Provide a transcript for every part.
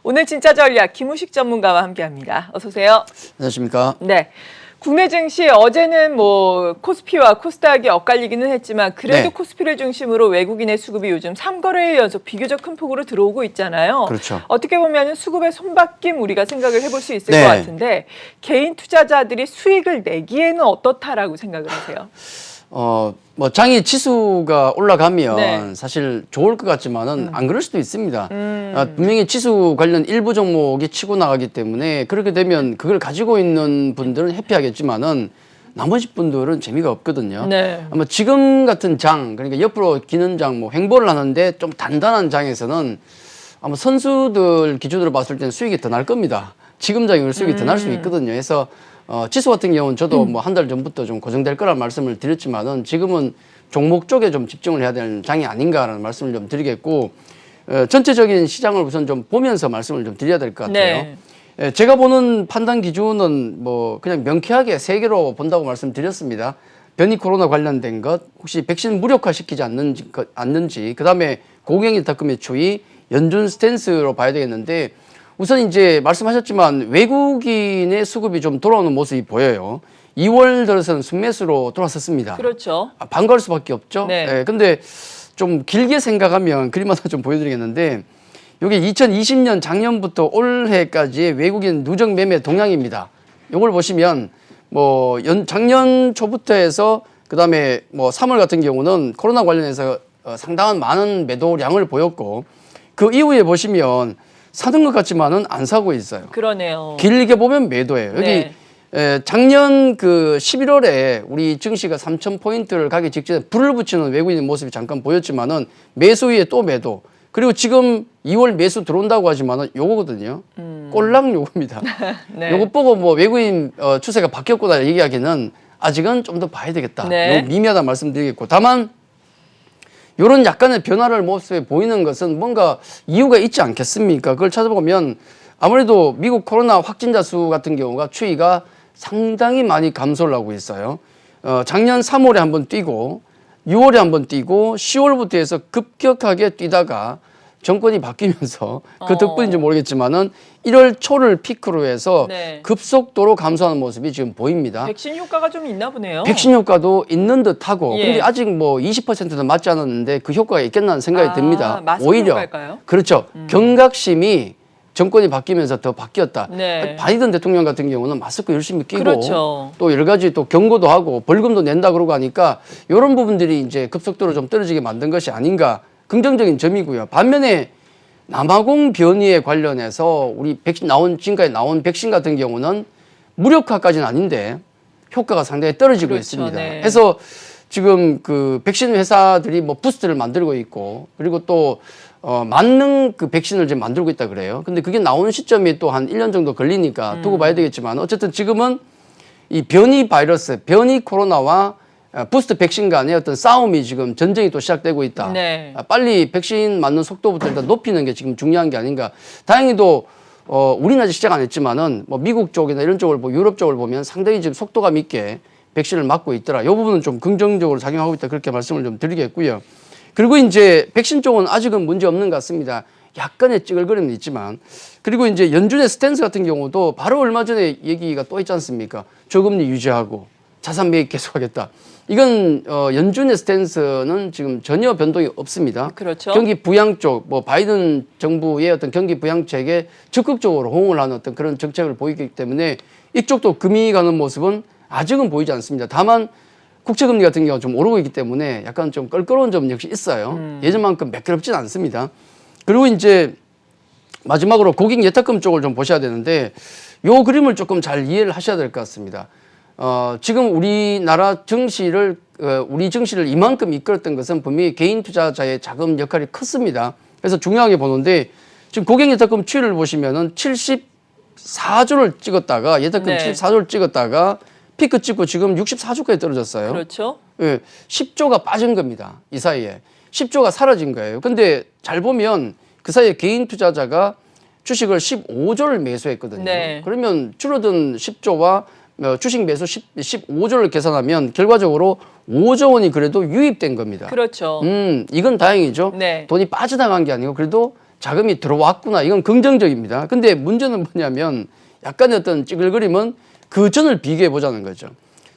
오늘 진짜 전략 김우식 전문가와 함께합니다. 어서 오세요. 안녕하십니까? 네. 국내 증시 어제는 뭐 코스피와 코스닥이 엇갈리기는 했지만 그래도 네. 코스피를 중심으로 외국인의 수급이 요즘 3거래일 연속 비교적 큰 폭으로 들어오고 있잖아요. 그렇죠. 어떻게 보면 수급의 손바뀜 우리가 생각을 해볼 수 있을 네. 것 같은데 개인 투자자들이 수익을 내기에는 어떻다라고 생각을 하세요? 뭐 장이 지수가 올라가면 네. 사실 좋을 것 같지만은 안 그럴 수도 있습니다. 분명히 지수 관련 일부 종목이 치고 나가기 때문에 그렇게 되면 그걸 가지고 있는 분들은 해피하겠지만은 나머지 분들은 재미가 없거든요. 네. 아마 지금 같은 장, 그러니까 옆으로 기는 장, 뭐 횡보를 하는데 좀 단단한 장에서는 아마 선수들 기준으로 봤을 때는 수익이 더 날 겁니다. 지금 장이 수익이 더 날 수 있거든요. 그래서 지수 같은 경우는 저도 뭐 한 달 전부터 좀 고정될 거란 말씀을 드렸지만은 지금은 종목 쪽에 좀 집중을 해야 되는 장이 아닌가라는 말씀을 좀 드리겠고, 전체적인 시장을 우선 좀 보면서 말씀을 좀 드려야 될 것 같아요. 네. 제가 보는 판단 기준은 뭐 그냥 명쾌하게 세 개로 본다고 말씀드렸습니다. 변이 코로나 관련된 것, 혹시 백신 무력화시키지 않는지, 그다음에 고경일 특검의 추이, 연준 스탠스로 봐야 되겠는데, 우선 이제 말씀하셨지만 외국인의 수급이 좀 돌아오는 모습이 보여요. 2월 들어서는 순매수로 돌아섰습니다. 그렇죠. 반가울 수밖에 없죠. 네. 근데 좀 길게 생각하면 그림 하나 좀 보여드리겠는데, 이게 2020년 작년부터 올해까지의 외국인 누적 매매 동향입니다. 이걸 보시면 뭐 작년 초부터 해서 그다음에 뭐 3월 같은 경우는 코로나 관련해서 상당한 많은 매도량을 보였고, 그 이후에 보시면 사는 것 같지만은 안 사고 있어요. 그러네요. 길게 보면 매도예요. 여기 네. 작년 그 11월에 우리 증시가 3,000포인트를 가기 직전에 불을 붙이는 외국인 모습이 잠깐 보였지만은 매수 후에 또 매도. 그리고 지금 2월 매수 들어온다고 하지만은 요거거든요. 꼴랑 요겁니다. 네. 요거 보고 뭐 외국인 추세가 바뀌었구나 얘기하기는 아직은 좀 더 봐야 되겠다. 네. 요거 미미하다 말씀드리겠고, 다만 요런 약간의 변화를 모습에 보이는 것은 뭔가 이유가 있지 않겠습니까? 그걸 찾아보면 아무래도 미국 코로나 확진자 수 같은 경우가 추이가 상당히 많이 감소를 하고 있어요. 작년 3월에 한번 뛰고 6월에 한번 뛰고 10월부터 해서 급격하게 뛰다가 정권이 바뀌면서 그 덕분인지 모르겠지만은 1월 초를 피크로 해서 네. 급속도로 감소하는 모습이 지금 보입니다. 백신 효과가 좀 있나 보네요. 백신 효과도 있는 듯하고, 예. 근데 아직 뭐 20%도 맞지 않았는데 그 효과가 있겠나는 생각이 듭니다. 마스크 오히려 효과일까요? 그렇죠. 경각심이 정권이 바뀌면서 더 바뀌었다. 네. 바이든 대통령 같은 경우는 마스크 열심히 끼고 그렇죠. 또 여러 가지 또 경고도 하고 벌금도 낸다 그러고 하니까 이런 부분들이 이제 급속도로 좀 떨어지게 만든 것이 아닌가, 긍정적인 점이고요. 반면에 남아공 변이에 관련해서 우리 백신 지금까지 나온 백신 같은 경우는 무력화까지는 아닌데 효과가 상당히 떨어지고 그렇죠, 있습니다. 네. 그래서 지금 그 백신 회사들이 뭐 부스트를 만들고 있고, 그리고 또 만능 그 백신을 지금 만들고 있다 그래요. 근데 그게 나오는 시점이 또 한 1년 정도 걸리니까 두고 봐야 되겠지만, 어쨌든 지금은 이 변이 바이러스, 변이 코로나와 부스트 백신 간의 어떤 싸움이 지금 전쟁이 또 시작되고 있다. 네. 빨리 백신 맞는 속도부터 일단 높이는 게 지금 중요한 게 아닌가. 다행히도 우리는 아직 시작 안 했지만은 뭐 미국 쪽이나 이런 쪽을 유럽 쪽을 보면 상당히 지금 속도감 있게 백신을 맞고 있더라. 이 부분은 좀 긍정적으로 작용하고 있다, 그렇게 말씀을 좀 드리겠고요. 그리고 이제 백신 쪽은 아직은 문제 없는 것 같습니다. 약간의 찌글거림은 있지만, 그리고 이제 연준의 스탠스 같은 경우도 바로 얼마 전에 얘기가 또 있지 않습니까? 저금리 유지하고 자산 매입 계속하겠다. 이건 연준의 스탠스는 지금 전혀 변동이 없습니다. 그렇죠. 경기 부양 쪽, 뭐 바이든 정부의 어떤 경기 부양책에 적극적으로 호응을 하는 어떤 그런 정책을 보이기 때문에 이쪽도 금이 가는 모습은 아직은 보이지 않습니다. 다만 국채금리 같은 경우가 좀 오르고 있기 때문에 약간 좀 껄끄러운 점 역시 있어요. 예전만큼 매끄럽진 않습니다. 그리고 이제 마지막으로 고객 예탁금 쪽을 좀 보셔야 되는데, 요 그림을 조금 잘 이해를 하셔야 될 것 같습니다. 지금 우리나라 증시를 우리 증시를 이만큼 이끌었던 것은 분명히 개인 투자자의 자금 역할이 컸습니다. 그래서 중요하게 보는데, 지금 고객 예탁금 추이를 보시면은 74조를 찍었다가 예탁금 네. 74조를 찍었다가 피크 찍고 지금 64조까지 떨어졌어요. 그렇죠. 예, 10조가 빠진 겁니다. 이 사이에 10조가 사라진 거예요. 근데 잘 보면 그 사이에 개인 투자자가 주식을 15조를 매수했거든요. 네. 그러면 줄어든 10조와 주식 매수 15조를 계산하면 결과적으로 5조 원이 그래도 유입된 겁니다. 그렇죠. 이건 다행이죠. 네. 돈이 빠져나간 게 아니고 그래도 자금이 들어왔구나. 이건 긍정적입니다. 근데 문제는 뭐냐면 약간의 어떤 찌글거림은 그 전을 비교해 보자는 거죠.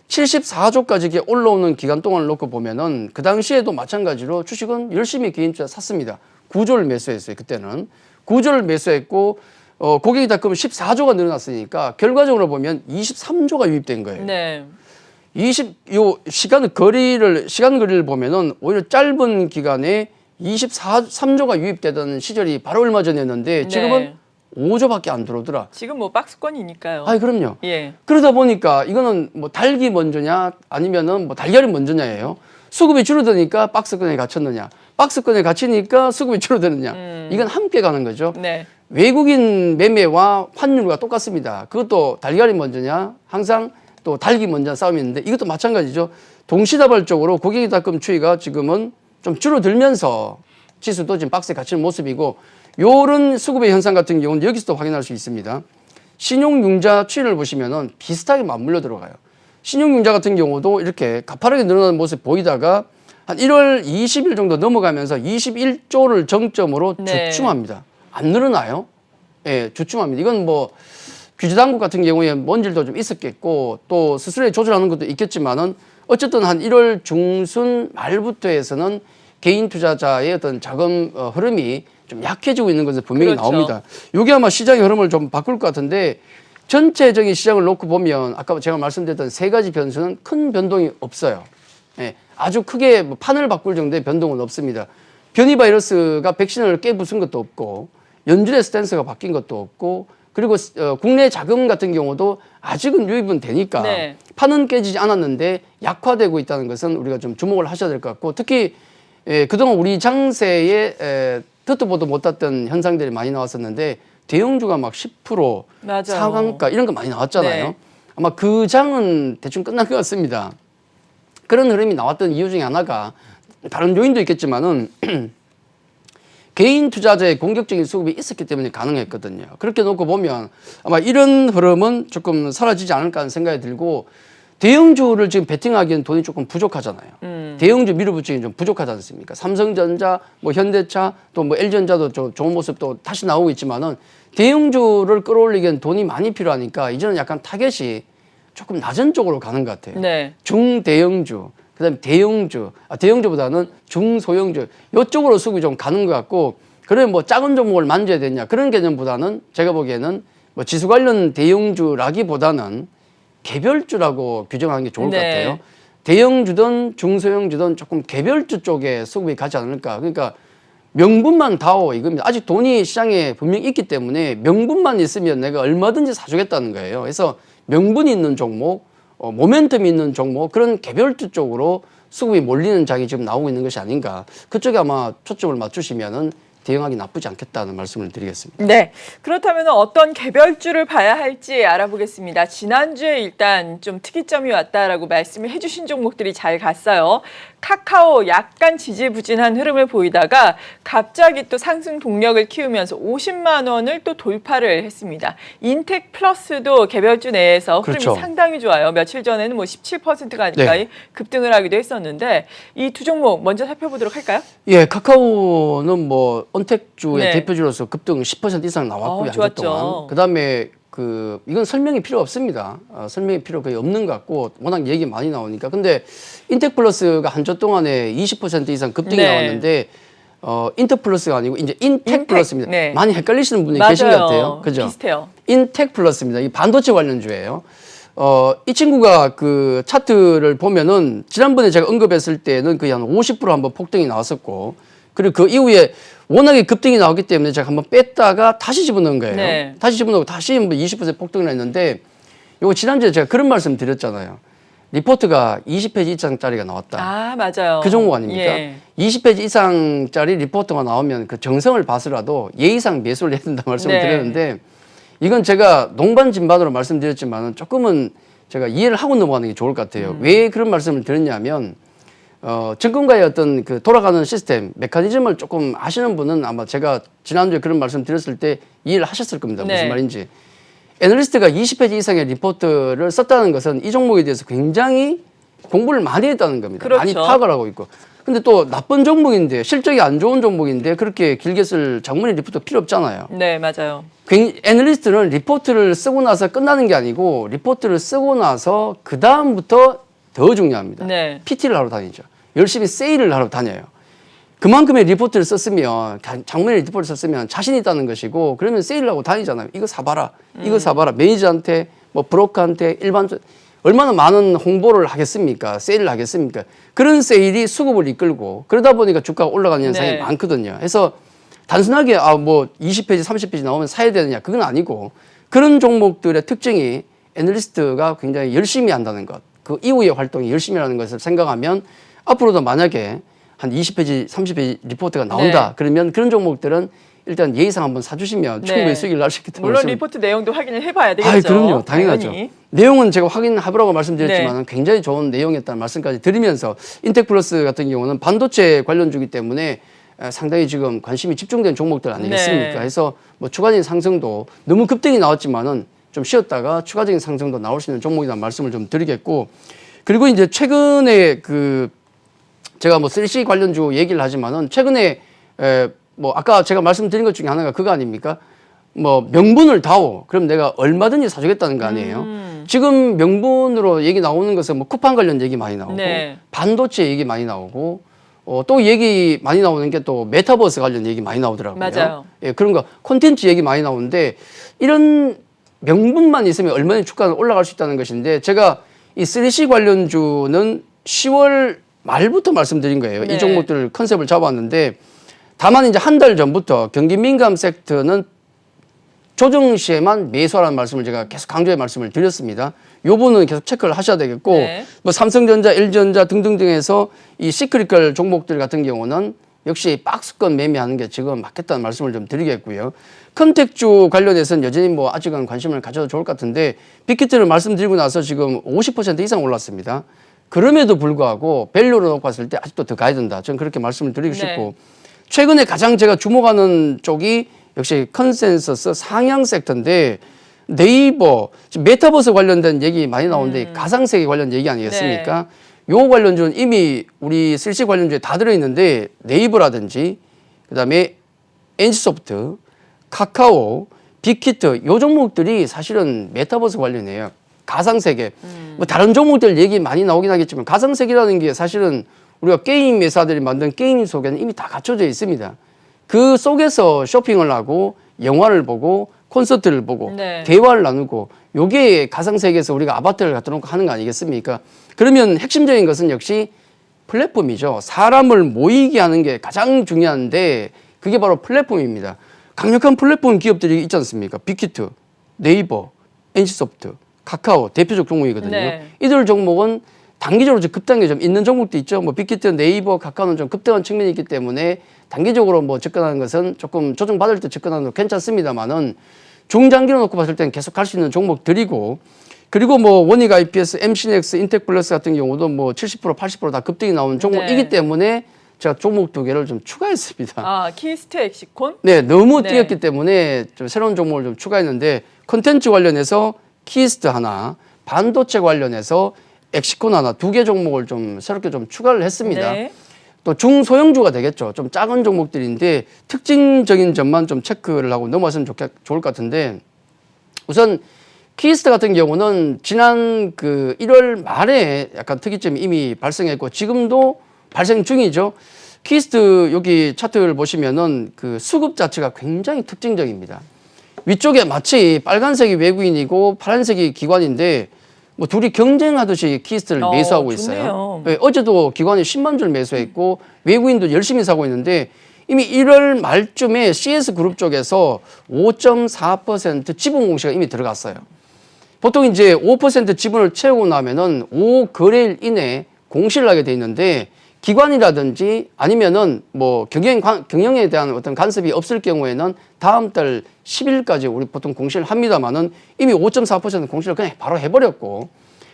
74조까지 이렇게 올라오는 기간 동안을 놓고 보면은 그 당시에도 마찬가지로 주식은 열심히 개인 투자 샀습니다. 9조를 매수했어요. 그때는 9조를 매수했고 고객이 다 그러면 14조가 늘어났으니까 결과적으로 보면 23조가 유입된 거예요. 네. 시간 거리를 보면은 오히려 짧은 기간에 23조가 유입되던 시절이 바로 얼마 전이었는데 지금은 네. 5조밖에 안 들어오더라. 지금 뭐 박스권이니까요. 아이 그럼요. 예. 그러다 보니까 이거는 뭐 닭이 먼저냐 아니면은 뭐 달걀이 먼저냐예요. 수급이 줄어드니까 박스권에 갇혔느냐, 박스권에 갇히니까 수급이 줄어드느냐. 이건 함께 가는 거죠. 네. 외국인 매매와 환율과 똑같습니다. 그것도 달걀이 먼저냐, 항상 또 닭이 먼저 싸움이 있는데 이것도 마찬가지죠. 동시다발적으로 고객이닷컴 추이가 지금은 좀 줄어들면서 지수도 지금 박스에 갇히는 모습이고 요런 수급의 현상 같은 경우는 여기서도 확인할 수 있습니다. 신용융자 추이를 보시면은 비슷하게 맞물려 들어가요. 신용융자 같은 경우도 이렇게 가파르게 늘어나는 모습 보이다가 한 1월 20일 정도 넘어가면서 21조를 정점으로 네. 주춤합니다. 안 늘어나요? 예, 주춤합니다. 이건 뭐 규제당국 같은 경우에 뭔질도 좀 있었겠고 또 스스로 조절하는 것도 있겠지만은 어쨌든 한 1월 중순 말부터 해서는 개인 투자자의 어떤 자금 흐름이 좀 약해지고 있는 것은 분명히 그렇죠. 나옵니다. 이게 아마 시장의 흐름을 좀 바꿀 것 같은데 전체적인 시장을 놓고 보면 아까 제가 말씀드렸던 세 가지 변수는 큰 변동이 없어요. 예, 아주 크게 뭐 판을 바꿀 정도의 변동은 없습니다. 변이 바이러스가 백신을 깨부순 것도 없고 연준의 스탠스가 바뀐 것도 없고 그리고 국내 자금 같은 경우도 아직은 유입은 되니까 네. 판은 깨지지 않았는데 약화되고 있다는 것은 우리가 좀 주목을 하셔야 될 것 같고 특히 그동안 우리 장세에 듣도 보도 못했던 현상들이 많이 나왔었는데 대형주가 막 10% 맞아요. 상한가 이런 거 많이 나왔잖아요. 네. 아마 그 장은 대충 끝난 것 같습니다. 그런 흐름이 나왔던 이유 중에 하나가 다른 요인도 있겠지만은 개인 투자자의 공격적인 수급이 있었기 때문에 가능했거든요. 그렇게 놓고 보면 아마 이런 흐름은 조금 사라지지 않을까 하는 생각이 들고 대형주를 지금 베팅하기엔 돈이 조금 부족하잖아요. 대형주 밀어붙이기엔 좀 부족하지 않습니까? 삼성전자, 뭐 현대차, 또 뭐 LG전자도 좋은 모습도 다시 나오고 있지만은 대형주를 끌어올리기엔 돈이 많이 필요하니까 이제는 약간 타겟이 조금 낮은 쪽으로 가는 것 같아요. 네. 중대형주, 그다음에 대형주, 대형주보다는 중소형주 이쪽으로 수급이 좀 가는 것 같고 그래 뭐 작은 종목을 만져야 되냐 그런 개념보다는 제가 보기에는 뭐 지수 관련 대형주라기보다는 개별주라고 규정하는 게 좋을 것 네. 같아요. 대형주든 중소형주든 조금 개별주 쪽에 수급이 가지 않을까. 그러니까 명분만 다오 이겁니다. 아직 돈이 시장에 분명히 있기 때문에 명분만 있으면 내가 얼마든지 사주겠다는 거예요. 그래서 명분이 있는 종목, 모멘텀이 있는 종목 그런 개별주 쪽으로 수급이 몰리는 장이 지금 나오고 있는 것이 아닌가. 그쪽에 아마 초점을 맞추시면은 대응하기 나쁘지 않겠다는 말씀을 드리겠습니다. 네. 그렇다면 어떤 개별주를 봐야 할지 알아보겠습니다. 지난주에 일단 좀 특이점이 왔다라고 말씀을 해주신 종목들이 잘 갔어요. 카카오 약간 지지부진한 흐름을 보이다가 갑자기 또 상승 동력을 키우면서 50만 원을 또 돌파를 했습니다. 인텍 플러스도 개별주 내에서 흐름이 그렇죠. 상당히 좋아요. 며칠 전에는 뭐 17%가 가까이 급등을 하기도 했었는데 이 두 종목 먼저 살펴보도록 할까요? 예, 카카오는 뭐 언택주의 네. 대표주로서 급등 10% 이상 나왔고요. 한 주 좋았죠. 동안. 그다음에 이건 설명이 필요 없습니다. 설명이 필요 거의 없는 것 같고 워낙 얘기 많이 나오니까. 근데 인텍플러스가 한 주 동안에 20% 이상 급등이 네. 나왔는데 인텍플러스가 아니고 이제 인텍플러스입니다. 네. 많이 헷갈리시는 분이 맞아요. 계신 것 같아요. 그죠? 비슷해요. 인텍플러스입니다. 이 반도체 관련주예요. 이 친구가 그 차트를 보면은 지난번에 제가 언급했을 때는 거의 한 50% 한번 폭등이 나왔었고 그리고 그 이후에 워낙에 급등이 나왔기 때문에 제가 한번 뺐다가 다시 집어넣은 거예요. 네. 다시 집어넣고 다시 뭐 20% 폭등을 했는데 요거 지난주에 제가 그런 말씀 드렸잖아요. 리포트가 20페이지 이상짜리가 나왔다. 아, 맞아요. 그 종목 아닙니까? 예. 20페이지 이상짜리 리포트가 나오면 그 정성을 봐서라도 예의상 매수를 해야 된다 말씀을 네. 드렸는데 이건 제가 농반진반으로 말씀드렸지만은 조금은 제가 이해를 하고 넘어가는 게 좋을 것 같아요. 왜 그런 말씀을 드렸냐면 증권가의 어떤 그 돌아가는 시스템, 메커니즘을 조금 아시는 분은 아마 제가 지난주에 그런 말씀 드렸을 때 이해를 하셨을 겁니다. 네. 무슨 말인지. 애널리스트가 20페이지 이상의 리포트를 썼다는 것은 이 종목에 대해서 굉장히 공부를 많이 했다는 겁니다. 그렇죠. 많이 파악을 하고 있고. 근데 또 나쁜 종목인데 실적이 안 좋은 종목인데 그렇게 길게 쓸 장문의 리포트 필요 없잖아요. 네, 맞아요. 애널리스트는 리포트를 쓰고 나서 끝나는 게 아니고 리포트를 쓰고 나서 그 다음부터 더 중요합니다. 네. PT를 하러 다니죠. 열심히 세일을 하러 다녀요. 그만큼의 리포트를 썼으면 장문의 리포트를 썼으면 자신 있다는 것이고 그러면 세일을 하고 다니잖아요. 이거 사봐라. 이거 사봐라. 매니저한테 뭐 브로커한테 얼마나 많은 홍보를 하겠습니까? 세일을 하겠습니까? 그런 세일이 수급을 이끌고 그러다 보니까 주가가 올라가는 현상이 네. 많거든요. 그래서 단순하게 뭐 20페이지, 30페이지 나오면 사야 되느냐 그건 아니고 그런 종목들의 특징이 애널리스트가 굉장히 열심히 한다는 것, 그 이후의 활동이 열심히 하는 것을 생각하면 앞으로도 만약에 한 20페이지, 30페이지 리포트가 나온다. 네. 그러면 그런 종목들은 일단 예의상 한번 사주시면 충분히 네. 수익을 날 수 있기 때문에 물론 리포트 내용도 확인을 해봐야 되겠죠. 아, 그럼요. 당연하죠. 당연히. 내용은 제가 확인해보라고 말씀드렸지만 네. 굉장히 좋은 내용이었다는 말씀까지 드리면서 인텍플러스 같은 경우는 반도체 관련주기 때문에 상당히 지금 관심이 집중된 종목들 아니겠습니까? 네. 그래서 뭐 추가적인 상승도 너무 급등이 나왔지만은 좀 쉬었다가 추가적인 상승도 나올 수 있는 종목이라는 말씀을 좀 드리겠고 그리고 이제 최근에 제가 뭐 3C 관련주 얘기를 하지만은 최근에 뭐 아까 제가 말씀드린 것 중에 하나가 그거 아닙니까? 뭐 명분을 다오. 그럼 내가 얼마든지 사주겠다는 거 아니에요. 지금 명분으로 얘기 나오는 것은 뭐 쿠팡 관련 얘기 많이 나오고 네. 반도체 얘기 많이 나오고 또 얘기 많이 나오는 게 또 메타버스 관련 얘기 많이 나오더라고요. 맞아요. 예, 그런 거 콘텐츠 얘기 많이 나오는데 이런 명분만 있으면 얼마든지 주가는 올라갈 수 있다는 것인데 제가 이 3C 관련주는 10월 말부터 말씀드린 거예요. 네. 이 종목들 컨셉을 잡았는데 다만 이제 한 달 전부터 경기 민감 섹터는 조정 시에만 매수하라는 말씀을 제가 계속 강조의 말씀을 드렸습니다. 요 부분은 계속 체크를 하셔야 되겠고 네. 뭐 삼성전자, LG전자 등등등에서 이 시크릿컬 종목들 같은 경우는 역시 박스권 매매하는 게 지금 맞겠다는 말씀을 좀 드리겠고요. 컨택주 관련해서는 여전히 뭐 아직은 관심을 가져도 좋을 것 같은데 빅히트를 말씀드리고 나서 지금 50% 이상 올랐습니다. 그럼에도 불구하고 밸류로 놓고 봤을 때 아직도 더 가야 된다. 저는 그렇게 말씀을 드리고 네. 싶고 최근에 가장 제가 주목하는 쪽이 역시 컨센서스 상향 섹터인데 네이버 지금 메타버스 관련된 얘기 많이 나오는데 가상세계 관련 얘기 아니겠습니까? 요 관련주는 이미 우리 실시 관련주에 다 들어있는데 네이버라든지 그다음에 NC소프트, 카카오, 빅히트 요 종목들이 사실은 메타버스 관련이에요. 가상세계. 뭐 다른 종목들 얘기 많이 나오긴 하겠지만 가상세계라는 게 사실은 우리가 게임 회사들이 만든 게임 속에는 이미 다 갖춰져 있습니다. 그 속에서 쇼핑을 하고 영화를 보고 콘서트를 보고 네. 대화를 나누고 요게 가상세계에서 우리가 아바타를 갖다 놓고 하는 거 아니겠습니까? 그러면 핵심적인 것은 역시 플랫폼이죠. 사람을 모이게 하는 게 가장 중요한데 그게 바로 플랫폼입니다. 강력한 플랫폼 기업들이 있지 않습니까? 빅히트, 네이버, NC소프트, 카카오 대표적 종목이거든요. 네. 이들 종목은 단기적으로 좀 급등이 좀 있는 종목도 있죠. 뭐 빅히트, 네이버, 카카오는 좀 급등한 측면이 있기 때문에 단기적으로 뭐 접근하는 것은 조금 조정받을 때 접근하는 건 괜찮습니다만은 중장기로 놓고 봤을 때는 계속 갈 수 있는 종목들이고 그리고 뭐 원익 IPS, MC넥스, 인텍플러스 같은 경우도 뭐 70%, 80%다 급등이 나오는 종목이기 네. 때문에 제가 종목 두 개를 좀 추가했습니다. 아, 키스트 엑시콘? 네, 너무 네. 뛰었기 때문에 좀 새로운 종목을 좀 추가했는데 컨텐츠 관련해서 키스트 하나, 반도체 관련해서 엑시콘 하나 두 개 종목을 좀 새롭게 좀 추가를 했습니다. 네. 또 중소형주가 되겠죠. 좀 작은 종목들인데 특징적인 점만 좀 체크를 하고 넘어갔으면 좋을 것 같은데 우선 키스트 같은 경우는 지난 1월 말에 약간 특이점이 이미 발생했고 지금도 발생 중이죠. 키스트 여기 차트를 보시면은 그 수급 자체가 굉장히 특징적입니다. 위쪽에 마치 빨간색이 외국인이고 파란색이 기관인데 뭐 둘이 경쟁하듯이 키스트를 매수하고 있어요. 좋네요. 네, 어제도 기관이 10만 줄 매수했고 외국인도 열심히 사고 있는데 이미 1월 말쯤에 CS그룹 쪽에서 5.4% 지분 공시가 이미 들어갔어요. 보통 이제 5% 지분을 채우고 나면은 5거래일 이내 공시를 하게 돼 있는데 기관이라든지 아니면은 뭐 경영에 대한 어떤 간섭이 없을 경우에는 다음 달 10일까지 우리 보통 공시를 합니다만은 이미 5.4% 공시를 그냥 바로 해버렸고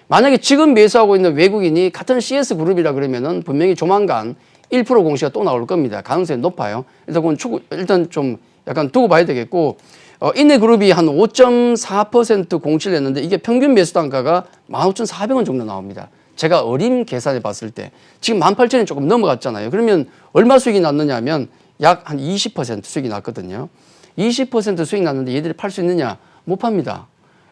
만약에 지금 매수하고 있는 외국인이 같은 CS그룹이라 그러면은 분명히 조만간 1% 공시가 또 나올 겁니다. 가능성이 높아요. 일단 좀 약간 두고 봐야 되겠고 인내그룹이 한 5.4% 공시를 했는데 이게 평균 매수 단가가 15,400원 정도 나옵니다. 제가 어림 계산해 봤을 때 지금 18,000원 조금 넘어갔잖아요. 그러면 얼마 수익이 났느냐 하면 약 한 20% 수익이 났거든요. 20% 수익 났는데 얘들이 팔 수 있느냐? 못 팝니다.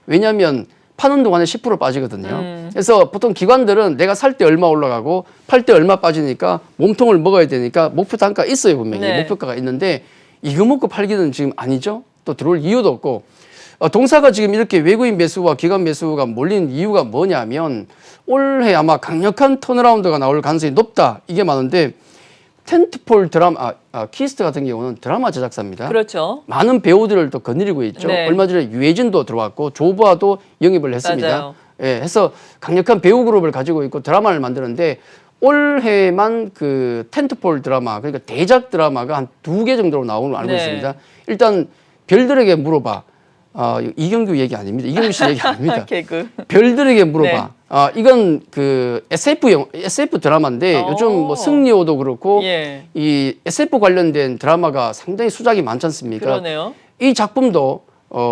왜냐하면 파는 동안에 10% 빠지거든요. 그래서 보통 기관들은 내가 살 때 얼마 올라가고 팔 때 얼마 빠지니까 몸통을 먹어야 되니까 목표 단가 있어요, 분명히. 네. 목표가가 있는데 이거 먹고 팔기는 지금 아니죠. 또 들어올 이유도 없고 동사가 지금 이렇게 외국인 매수와 기관 매수가 몰린 이유가 뭐냐면 올해 아마 강력한 턴어라운드가 나올 가능성이 높다. 이게 많은데 텐트폴 드라마, 키스트 같은 경우는 드라마 제작사입니다. 그렇죠. 많은 배우들을 또 거느리고 있죠. 네. 얼마 전에 유해진도 들어왔고 조보아도 영입을 했습니다. 맞아요. 예, 해서 강력한 배우 그룹을 가지고 있고 드라마를 만드는데 올해만 그 텐트폴 드라마, 그러니까 대작 드라마가 한 2개 정도로 나오는 걸 알고 네. 있습니다. 일단 별들에게 물어봐. 이경규 얘기 아닙니다. 이경규 씨 얘기 아닙니다. 개그. 별들에게 물어봐. 네. 이건 그 SF 드라마인데 요즘 뭐 승리호도 그렇고 예. 이 SF 관련된 드라마가 상당히 수작이 많지 않습니까? 그러네요. 이 작품도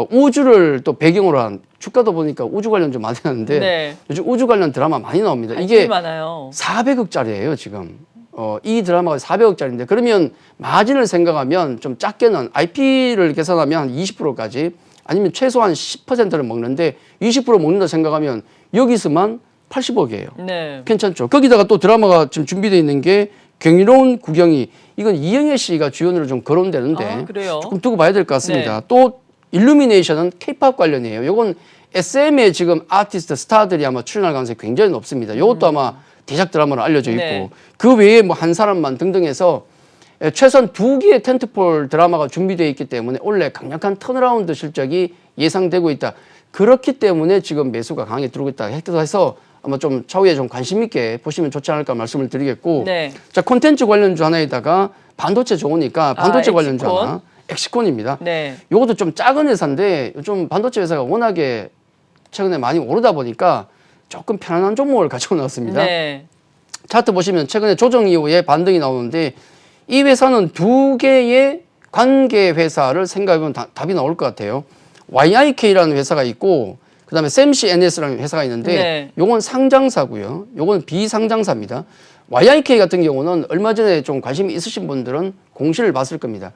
우주를 또 배경으로 한 주가도 보니까 우주 관련 좀 많이 하는데 네. 요즘 우주 관련 드라마 많이 나옵니다. 관심이 이게 많아요. 400억짜리예요 지금. 이 드라마가 400억짜리인데 그러면 마진을 생각하면 좀 작게는 IP를 계산하면 한 20%까지 아니면 최소한 10%를 먹는데 20% 먹는다 생각하면 여기서만 80억이에요. 네. 괜찮죠. 거기다가 또 드라마가 지금 준비되어 있는 게 경이로운 구경이 이건 이영애 씨가 주연으로 좀 거론되는데 그래요? 조금 두고 봐야 될 것 같습니다. 네. 또 일루미네이션은 K-팝 관련이에요. 요건 SM의 지금 아티스트 스타들이 아마 출연할 가능성이 굉장히 높습니다. 요것도 아마 대작 드라마로 알려져 있고 네. 그 외에 뭐 한 사람만 등등 해서 최소한 2개의 텐트폴 드라마가 준비되어 있기 때문에 원래 강력한 턴어라운드 실적이 예상되고 있다. 그렇기 때문에 지금 매수가 강하게 들어오고 있다 해서 아마 좀 차후에 좀 관심 있게 보시면 좋지 않을까 말씀을 드리겠고 네. 자 콘텐츠 관련주 하나에다가 반도체 좋으니까 반도체 관련주 엑시콘. 하나 엑시콘입니다. 네. 요것도 좀 작은 회사인데 요즘 반도체 회사가 워낙에 최근에 많이 오르다 보니까 조금 편안한 종목을 가지고 나왔습니다. 네. 차트 보시면 최근에 조정 이후에 반등이 나오는데 이 회사는 2개의 관계 회사를 생각해보면 답이 나올 것 같아요. YIK라는 회사가 있고 그다음에 샘시NS라는 회사가 있는데 네. 요건 상장사고요. 요건 비상장사입니다. YIK 같은 경우는 얼마 전에 좀 관심이 있으신 분들은 공시를 봤을 겁니다.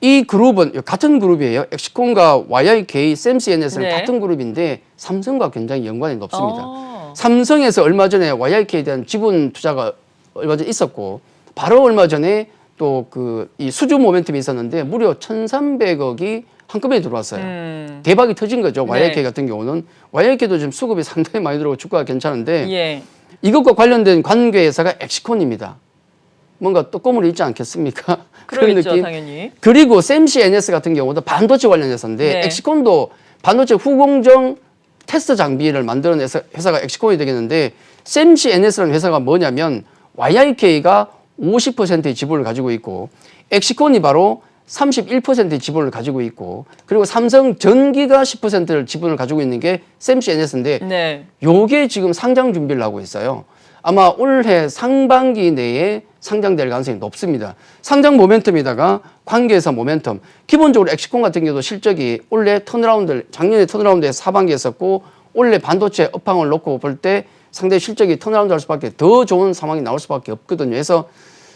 이 그룹은 같은 그룹이에요. 엑시콘과 YIK, 샘시NS는 네. 같은 그룹인데 삼성과 굉장히 연관이 높습니다. 어. 삼성에서 얼마 전에 YIK에 대한 지분 투자가 얼마 전에 있었고 바로 얼마 전에 또 그 이 수주 모멘텀이 있었는데 무려 1,300억이 한꺼번에 들어왔어요. 대박이 터진 거죠. YIK 네. 같은 경우는 YIK도 지금 수급이 상당히 많이 들어오고 주가가 괜찮은데 예. 이것과 관련된 관계 회사가 엑시콘입니다. 뭔가 또 꼬물이 있지 않겠습니까? 그런 그러겠죠, 느낌. 당연히. 그리고 샘시NS 같은 경우도 반도체 관련 회사인데 네. 엑시콘도 반도체 후공정 테스트 장비를 만드는 회사가 엑시콘이 되겠는데 샘시NS라는 회사가 뭐냐면 YIK가 50%의 지분을 가지고 있고 엑시콘이 바로 31%의 지분을 가지고 있고 그리고 삼성전기가 10%를 지분을 가지고 있는 게 샘시NS인데 네. 요게 지금 상장 준비를 하고 있어요. 아마 올해 상반기 내에 상장될 가능성이 높습니다. 상장 모멘텀에다가 관계회사 모멘텀. 기본적으로 엑시콘 같은 경우도 실적이 올해 턴어라운드, 작년에 턴어라운드에서 하반기에 했었고 올해 반도체 업황을 놓고 볼 때 상당히 실적이 턴어라운드 할 수밖에 더 좋은 상황이 나올 수밖에 없거든요. 그래서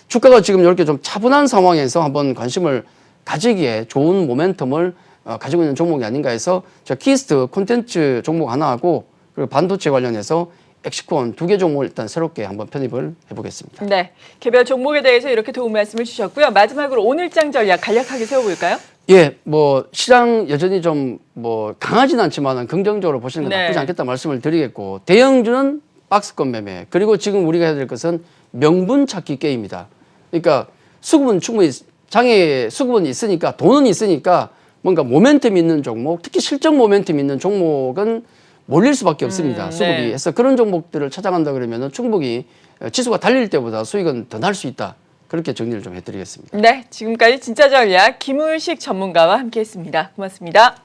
주가가 지금 이렇게 좀 차분한 상황에서 한번 관심을 가지기에 좋은 모멘텀을 가지고 있는 종목이 아닌가 해서 저 키스트 콘텐츠 종목 하나 하고 그리고 반도체 관련해서 엑시콘 2개 종목을 일단 새롭게 한번 편입을 해보겠습니다. 네. 개별 종목에 대해서 이렇게 도움 말씀을 주셨고요. 마지막으로 오늘장 전략 간략하게 세워볼까요? 예, 뭐 시장 여전히 좀 뭐 강하진 않지만은 긍정적으로 보시는 건 네. 나쁘지 않겠다 말씀을 드리겠고 대형주는 박스권 매매 그리고 지금 우리가 해야 될 것은 명분 찾기 게임이다. 그러니까 수급은 충분히 장에 수급은 있으니까 돈은 있으니까 뭔가 모멘텀 있는 종목 특히 실적 모멘텀 있는 종목은 몰릴 수밖에 없습니다. 수급이. 네. 그래서 그런 종목들을 찾아간다 그러면은 충분히 지수가 달릴 때보다 수익은 더 날 수 있다. 그렇게 정리를 좀 해드리겠습니다. 네. 지금까지 진짜 전략 김우식 전문가와 함께했습니다. 고맙습니다.